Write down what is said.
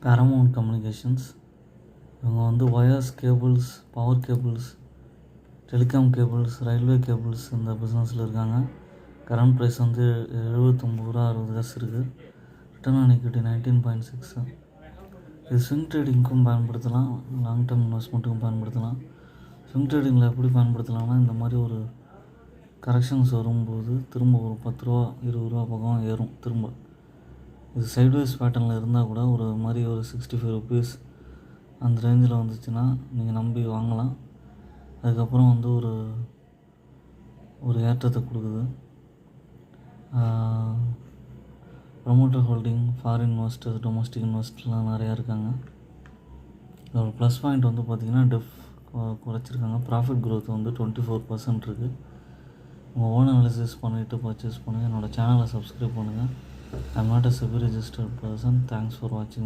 Paramount communications. இவங்க வந்து wires, cables, power cables, telecom cables, railway cables இந்த பிஸ்னஸில் இருக்காங்க. கரண்ட் ப்ரைஸ் வந்து ரூ. 70.60 இருக்குது. Return on equity 19.6. இது ஸ்விங் ட்ரேடிங்க்கும் பயன்படுத்தலாம், லாங் டேர்ம் இன்வெஸ்ட்மெண்ட்டுக்கும் பயன்படுத்தலாம். ஸ்விங் ட்ரேடிங்கில் எப்படி பயன்படுத்தலாம்னா, இந்த மாதிரி ஒரு கரெக்ஷன்ஸ் வரும்போது திரும்ப ஒரு ரூ. 10 ரூ. 20 பக்கம் ஏறும். திரும்ப இது சைட்வேஸ் பேட்டர்னில் இருந்தால் கூட ஒரு மாதிரி ஒரு ₹65 அந்த ரேஞ்சில் வந்துச்சுன்னா நீங்கள் நம்பி வாங்கலாம். அதுக்கப்புறம் வந்து ஒரு ஏற்றத்தை கொடுக்குது. Promoter holding, foreign investors, domestic இன்வெஸ்டர்லாம் நிறையா இருக்காங்க. ஒரு ப்ளஸ் பாயிண்ட் வந்து பார்த்திங்கன்னா டெஃப் குறைச்சிருக்காங்க. ப்ராஃபிட் க்ரோத் வந்து 24% இருக்குது. உங்கள் ஓன் அனாலிசிஸ் பண்ணிவிட்டு பர்ச்சேஸ் பண்ணுங்கள். என்னோடய சேனலை சப்ஸ்கிரைப் பண்ணுங்கள். I am not a SEBI registered person. Thanks for watching.